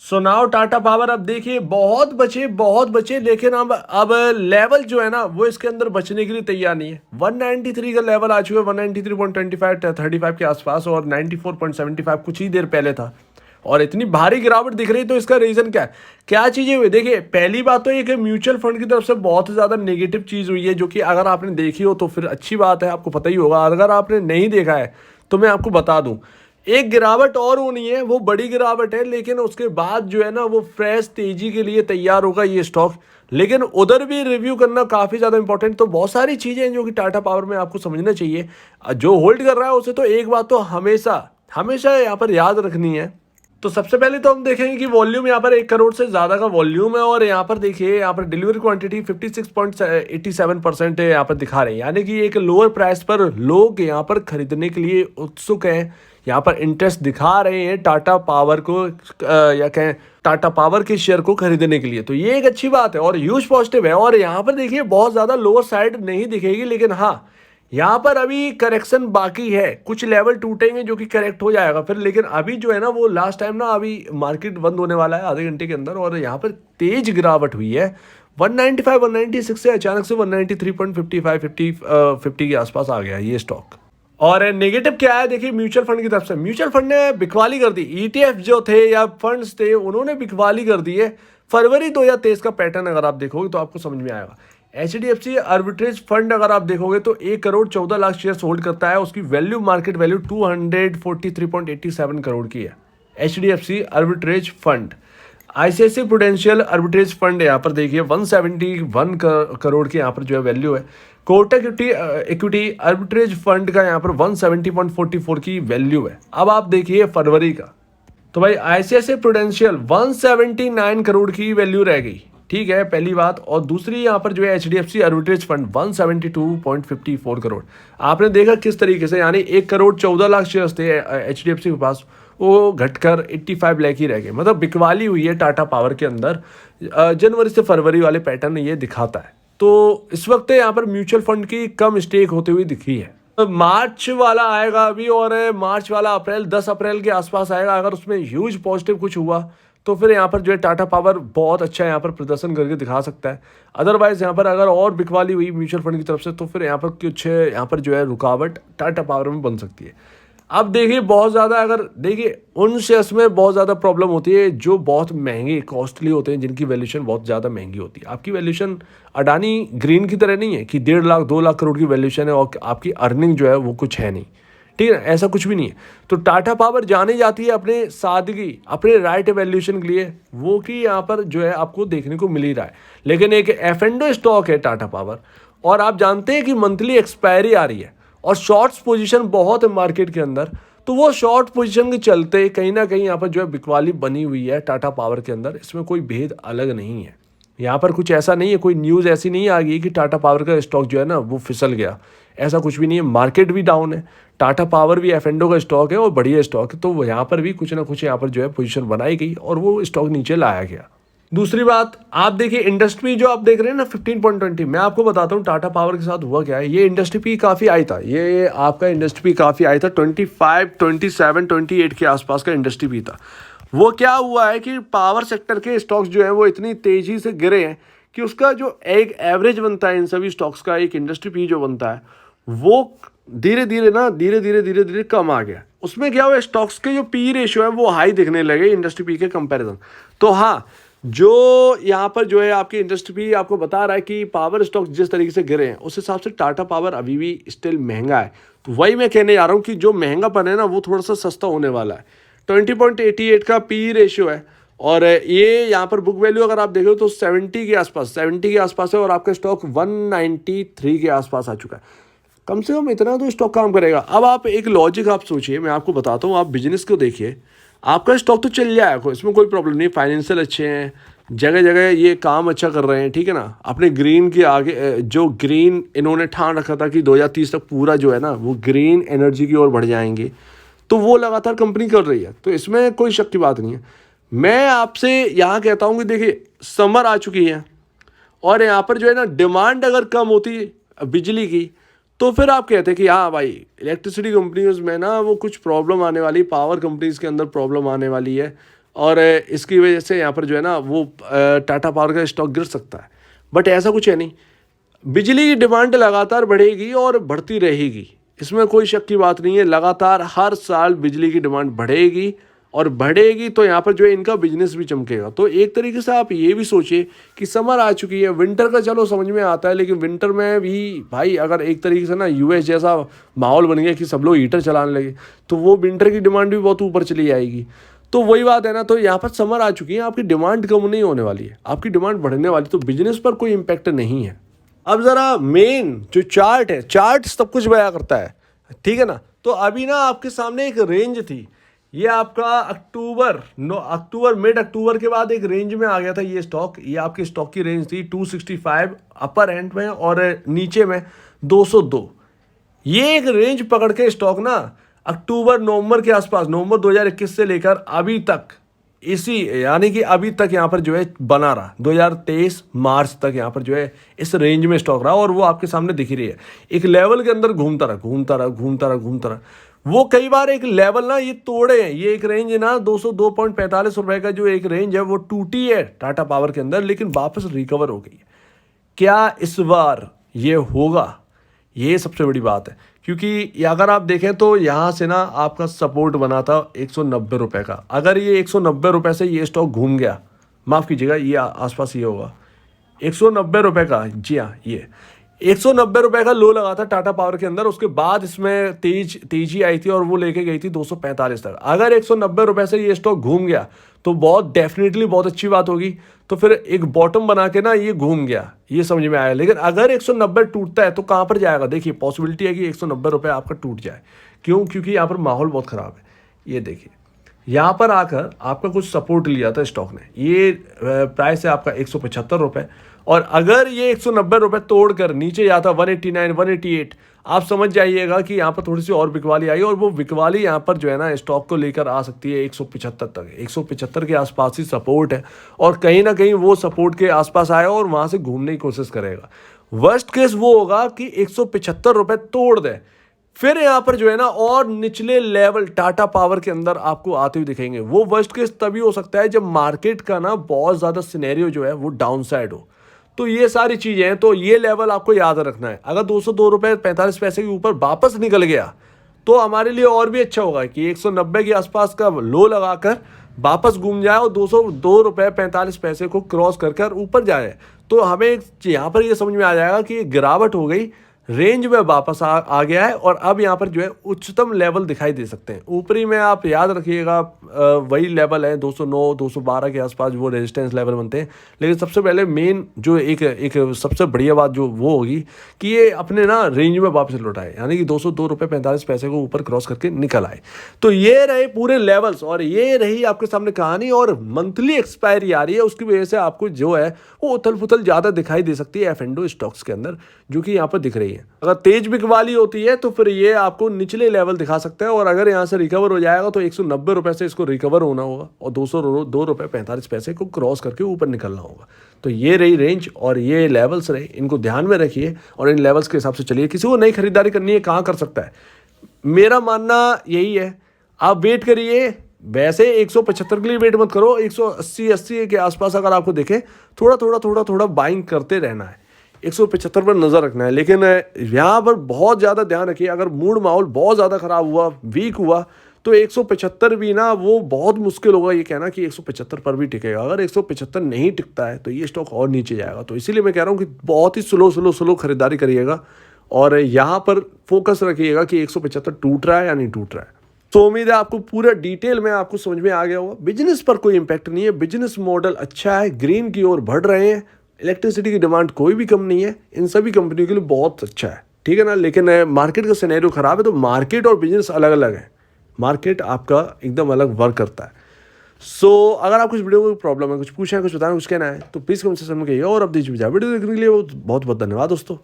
So now Tata power अब देखिए बहुत बचे लेकिन अब लेवल जो है ना वो इसके अंदर बचने के लिए तैयार नहीं है। 193 का लेवल आ चुका है, 193.25 35 के आसपास, और 94.75 कुछ ही देर पहले था। और इतनी भारी गिरावट दिख रही, तो इसका रीजन क्या है, क्या चीजें हुई? देखिए पहली बात तो ये कि म्यूचुअल फंड की तरफ से बहुत ज्यादा नेगेटिव चीज हुई है, जो कि अगर आपने देखी हो तो फिर अच्छी बात है, आपको पता ही होगा। अगर आपने नहीं देखा है तो मैं आपको बता दूं, एक गिरावट और होनी है, वो बड़ी गिरावट है, लेकिन उसके बाद जो है ना वो फ्रेश तेजी के लिए तैयार होगा ये स्टॉक। लेकिन उधर भी रिव्यू करना काफी ज्यादा इंपॉर्टेंट। तो बहुत सारी चीजें हैं जो कि टाटा पावर में आपको समझना चाहिए। जो होल्ड कर रहा है उसे तो एक बात तो हमेशा हमेशा यहाँ पर याद रखनी है। तो सबसे पहले तो हम देखेंगे कि वॉल्यूम यहाँ पर 1 करोड़ से ज्यादा का वॉल्यूम है, और यहाँ पर देखिए यहाँ पर डिलीवरी क्वांटिटी 56.87% यहाँ पर दिखा रहे हैं, यानी कि एक लोअर प्राइस पर लोग यहाँ पर खरीदने के लिए उत्सुक हैं, यहाँ पर इंटरेस्ट दिखा रहे हैं टाटा पावर को, या कहें टाटा पावर के शेयर को खरीदने के लिए। तो ये एक अच्छी बात है और ह्यूज पॉजिटिव है। और यहाँ पर देखिए बहुत ज्यादा लोअर साइड नहीं दिखेगी, लेकिन हाँ यहाँ पर अभी करेक्शन बाकी है, कुछ लेवल टूटेंगे जो कि करेक्ट हो जाएगा फिर। लेकिन अभी जो है ना वो लास्ट टाइम ना, अभी मार्केट बंद होने वाला है आधे घंटे के अंदर, और यहाँ पर तेज गिरावट हुई है 195 196 से अचानक से 193.55 50 के आसपास आ गया ये स्टॉक। और नेगेटिव क्या है, देखिए म्यूचुअल फंड की तरफ से, म्यूचुअल फंड ने बिकवाली कर दी। ईटीएफ जो थे या फंड्स थे उन्होंने बिकवाली कर दी है। फरवरी 2023 का पैटर्न अगर आप देखोगे तो आपको समझ में आएगा। HDFC आर्बिट्रेज फंड अगर आप देखोगे तो 1 करोड़ 14 लाख शेयर होल्ड करता है, उसकी वैल्यू मार्केट वैल्यू 243.87 करोड़ की है। HDFC arbitrage fund, ICICI prudential arbitrage fund यहाँ पर देखिए 171 करोड़ की यहाँ पर जो है वैल्यू है। कोटक इक्विटी आर्बिट्रेज फंड का यहाँ पर 170.44 की वैल्यू है। अब आप देखिए फरवरी का, तो भाई ICICI प्रूडेंशियल 179 करोड़ की वैल्यू रह गई, ठीक है, पहली बात। और दूसरी यहाँ पर जो है HDFC आर्बिट्रेज फंड 172.54 करोड़। आपने देखा किस तरीके से, यानी 1 करोड़ 14 लाख शेयर्स थे HDFC के पास, वो घटकर 85 लाख ही रह गए। मतलब बिकवाली हुई है टाटा पावर के अंदर। जनवरी से फरवरी वाले पैटर्न ये दिखाता है। तो इस वक्त यहाँ पर म्यूचुअल फंड की कम स्टेक होते हुए दिखी है। मार्च वाला आएगा अभी, और मार्च वाला 10 अप्रैल के आसपास आएगा। अगर उसमें ह्यूज पॉजिटिव कुछ हुआ तो फिर यहाँ पर जो है टाटा पावर बहुत अच्छा यहाँ पर प्रदर्शन करके दिखा सकता है। अदरवाइज यहाँ पर अगर और बिकवाली हुई म्यूचुअल फंड की तरफ से तो फिर यहाँ पर कुछ यहाँ पर जो है रुकावट टाटा पावर में बन सकती है। अब देखिए बहुत ज़्यादा, अगर देखिए उन शेयर्स में बहुत ज़्यादा प्रॉब्लम होती है जो बहुत महंगे कॉस्टली होते हैं, जिनकी वैल्यूशन बहुत ज़्यादा महंगी होती है। आपकी वैल्यूशन अडानी ग्रीन की तरह नहीं है कि 1.5 लाख 2 लाख करोड़ की वैल्यूशन है और आपकी अर्निंग जो है वो कुछ है नहीं, ठीक है, ऐसा कुछ भी नहीं है। तो टाटा पावर जानी जाती है अपने सादगी, अपने राइट वैल्यूशन के लिए, वो कि यहाँ पर जो है आपको देखने को मिल ही रहा है। लेकिन एक एफ&ओ स्टॉक है टाटा पावर, और आप जानते हैं कि मंथली एक्सपायरी आ रही है और शॉर्ट्स पोजीशन बहुत है मार्केट के अंदर। तो वो शॉर्ट पोजीशन के चलते कहीं ना कहीं यहाँ पर जो है बिकवाली बनी हुई है टाटा पावर के अंदर। इसमें कोई भेद अलग नहीं है, यहाँ पर कुछ ऐसा नहीं है, कोई न्यूज़ ऐसी नहीं आ गई कि टाटा पावर का स्टॉक जो है ना वो फिसल गया, ऐसा कुछ भी नहीं है। मार्केट भी डाउन है, टाटा पावर भी एफ&ओ का स्टॉक है और बढ़िया स्टॉक है, तो वो यहाँ पर भी कुछ ना कुछ यहाँ पर जो है पोजीशन बनाई गई और वो स्टॉक नीचे लाया गया। दूसरी बात, आप देखिए इंडस्ट्री जो आप देख रहे हैं ना 15.20, मैं आपको बताता हूँ टाटा पावर के साथ हुआ क्या है। ये इंडस्ट्री पी काफ़ी आई था, ये आपका इंडस्ट्री पी काफ़ी आई था 25 27 28 के आसपास का इंडस्ट्री पी था। वो क्या हुआ है कि पावर सेक्टर के स्टॉक्स जो है वो इतनी तेज़ी से गिरे हैं कि उसका जो एक एवरेज बनता है इन सभी स्टॉक्स का, एक इंडस्ट्री पी जो बनता है वो धीरे धीरे कम आ गया। उसमें क्या हुआ, स्टॉक्स के जो पी रेशियो है वो हाई दिखने लगे इंडस्ट्री पी के कंपैरिजन। तो हाँ, जो यहाँ पर जो है आपकी इंडस्ट्री पी आपको बता रहा है कि पावर स्टॉक्स जिस तरीके से गिरे हैं उस हिसाब से टाटा पावर अभी भी स्टिल महंगा है। तो वही मैं कहने जा रहा हूँ कि जो महंगापन है ना वो थोड़ा सा सस्ता होने वाला है। 20.88 का पी रेशियो है, और ये यहाँ पर बुक वैल्यू अगर आप देखो तो 70 के आसपास है, और आपका स्टॉक 193 के आसपास आ चुका है। कम से कम इतना तो स्टॉक काम करेगा। अब आप एक लॉजिक आप सोचिए, मैं आपको बताता हूँ, आप बिजनेस को देखिए, आपका स्टॉक तो चल जाएगा, इसमें कोई प्रॉब्लम नहीं, फाइनेंशियल अच्छे हैं, जगह जगह ये काम अच्छा कर रहे हैं, ठीक है ना। अपने ग्रीन के आगे जो ग्रीन इन्होंने ठान रखा था कि 2030 तक पूरा जो है ना वो ग्रीन एनर्जी की ओर बढ़ जाएंगे, तो वो लगातार कंपनी कर रही है, तो इसमें कोई शक की बात नहीं है। मैं आपसे यहाँ कहता हूँ कि देखिए समर आ चुकी है, और यहाँ पर जो है ना डिमांड अगर कम होती बिजली की तो फिर आप कहते हैं कि हाँ भाई इलेक्ट्रिसिटी कंपनीज में ना वो कुछ प्रॉब्लम आने वाली, पावर कंपनीज के अंदर प्रॉब्लम आने वाली है, और इसकी वजह से यहाँ पर जो है ना वो टाटा पावर का स्टॉक गिर सकता है। बट ऐसा कुछ है नहीं, बिजली की डिमांड लगातार बढ़ेगी और बढ़ती रहेगी, इसमें कोई शक की बात नहीं है। लगातार हर साल बिजली की डिमांड बढ़ेगी और बढ़ेगी, तो यहाँ पर जो है इनका बिजनेस भी चमकेगा। तो एक तरीके से आप ये भी सोचिए कि समर आ चुकी है, विंटर का चलो समझ में आता है, लेकिन विंटर में भी भाई अगर एक तरीके से ना यूएस जैसा माहौल बन गया कि सब लोग हीटर चलाने लगे, तो वो विंटर की डिमांड भी बहुत ऊपर चली जाएगी। तो वही बात है ना, तो यहाँ पर समर आ चुकी है, आपकी डिमांड कम नहीं होने वाली है, आपकी डिमांड बढ़ने वाली, तो बिजनेस पर कोई इम्पैक्ट नहीं है। अब ज़रा मेन जो चार्ट है, चार्ट सब कुछ बयां करता है, ठीक है ना। तो अभी ना आपके सामने एक रेंज थी, ये आपका अक्टूबर मिड अक्टूबर के बाद एक रेंज में आ गया था ये स्टॉक। ये आपके स्टॉक की रेंज थी 265 अपर एंड में और नीचे में 202। ये एक रेंज पकड़ के स्टॉक ना अक्टूबर नवंबर के आसपास, नवंबर 2021 से लेकर अभी तक इसी यानी कि अभी तक यहाँ पर जो है बना रहा, 2023 मार्च तक यहाँ पर जो है इस रेंज में स्टॉक रहा, और वो आपके सामने दिख ही रही है। एक लेवल के अंदर घूमता रहा। वो कई बार एक लेवल ना ये तोड़े हैं, ये एक रेंज ना 202.45 रुपए का जो एक रेंज है वो टूटी है टाटा पावर के अंदर, लेकिन वापस रिकवर हो गई है। क्या इस बार ये होगा, ये सबसे बड़ी बात है, क्योंकि अगर आप देखें तो यहाँ से ना आपका सपोर्ट बना था 190 रुपए का। अगर ये 190 रुपए से ये स्टॉक घूम गया, माफ़ कीजिएगा ये आसपास ये होगा 190 रुपए का, जी हाँ ये 190 रुपए का लो लगा था टाटा पावर के अंदर। उसके बाद इसमें तेजी आई थी और वो लेके गई थी 245 तक। अगर 190 रुपए से ये स्टॉक घूम गया तो बहुत डेफिनेटली बहुत अच्छी बात होगी। तो फिर एक बॉटम बना के ना ये घूम गया, ये समझ में आया। लेकिन अगर 190 टूटता है तो कहाँ पर जाएगा, देखिए पॉसिबिलिटी है कि 190 रुपये आपका टूट जाए। क्यों? क्योंकि यहाँ पर माहौल बहुत ख़राब है। ये देखिए यहाँ पर आकर आपका कुछ सपोर्ट लिया था स्टॉक ने, ये प्राइस है आपका 175 रुपये, और अगर ये 190 रुपये तोड़कर नीचे जाता 189 188, आप समझ जाइएगा कि यहाँ पर थोड़ी सी और बिकवाली आई, और वो बिकवाली यहाँ पर जो है ना स्टॉक को लेकर आ सकती है 175 तक। 175 के आसपास ही सपोर्ट है, और कहीं ना कहीं वो सपोर्ट के आसपास आया और वहाँ से घूमने की कोशिश करेगा। वर्स्ट केस वो होगा कि 175 रुपये तोड़ दे, फिर यहाँ पर जो है ना और निचले लेवल टाटा पावर के अंदर आपको आते हुए दिखेंगे। वो वर्स्ट केस तभी हो सकता है जब मार्केट का ना बहुत ज़्यादा सिनेरियो जो है वो डाउन साइड हो। तो ये सारी चीज़ें हैं, तो ये लेवल आपको याद रखना है। अगर 202 रुपये 45 पैसे के ऊपर वापस निकल गया तो हमारे लिए और भी अच्छा होगा कि 190 के आसपास का लो लगाकर वापस घूम जाए और 202 रुपये 45 पैसे को क्रॉस कर ऊपर जाए। तो हमें यहाँ पर ये समझ में आ जाएगा कि गिरावट हो गई, रेंज में वापस आ गया है, और अब यहाँ पर जो है उच्चतम लेवल दिखाई दे सकते हैं। ऊपरी में आप याद रखिएगा वही लेवल है 209 212 के आसपास वो रेजिस्टेंस लेवल बनते हैं। लेकिन सबसे पहले मेन जो एक सबसे बढ़िया बात जो वो होगी कि ये अपने ना रेंज में वापस लौटाए, यानी कि 202 रुपये 45 पैसे को ऊपर क्रॉस करके निकल आए। तो ये रहे पूरे लेवल्स, और ये रही आपके सामने कहानी। और मंथली एक्सपायरी आ रही है, उसकी वजह से आपको जो है वो उथल पुथल ज़्यादा दिखाई दे सकती है F&O स्टॉक्स के अंदर, जो कि यहाँ पर दिख रही है। अगर तेज बिकवाली होती है तो फिर ये आपको निचले लेवल दिखा सकता है, और अगर यहाँ से रिकवर हो जाएगा तो 190 रुपये से इसको रिकवर होना होगा और 202 रुपये 45 पैसे को क्रॉस करके ऊपर निकलना होगा। तो ये रही रेंज और ये लेवल्स रहे, इनको ध्यान में रखिए और इन लेवल्स के हिसाब से चलिए। किसी को नई खरीदारी करनी है कहाँ कर सकता है, मेरा मानना यही है, आप वेट करिए। वैसे 175 के लिए वेट मत करो, 180 के आसपास अगर आपको देखे थोड़ा बाइंग करते रहना है, 175 पर नज़र रखना है। लेकिन यहाँ पर बहुत ज़्यादा ध्यान रखिए, अगर मूड माहौल बहुत ज़्यादा ख़राब हुआ, वीक हुआ, तो 175 भी ना वो बहुत मुश्किल होगा ये कहना कि 175 पर भी टिकेगा। अगर 175 नहीं टिकता है तो ये स्टॉक और नीचे जाएगा। तो इसीलिए मैं कह रहा हूँ कि बहुत ही स्लो खरीदारी करिएगा, और यहाँ पर फोकस रखिएगा कि 175 टूट रहा है या नहीं टूट रहा है। तो उम्मीद है आपको पूरा डिटेल में आपको समझ में आ गया होगा। बिजनेस पर कोई इम्पैक्ट नहीं है, बिजनेस मॉडल अच्छा है, ग्रीन की ओर बढ़ रहे हैं, इलेक्ट्रिसिटी की डिमांड कोई भी कम नहीं है, इन सभी कंपनियों के लिए बहुत अच्छा है, ठीक है ना। लेकिन मार्केट का सिनेरियो खराब है, तो मार्केट और बिजनेस अलग अलग है, मार्केट आपका एकदम अलग वर्क करता है। सो अगर आपको इस वीडियो में प्रॉब्लम है, कुछ पूछना है, कुछ बताना, कुछ कहना है, तो प्लीज़ कमेंट सेक्शन में कहिए। और अब वीडियो देखने के लिए बहुत बहुत धन्यवाद दोस्तों।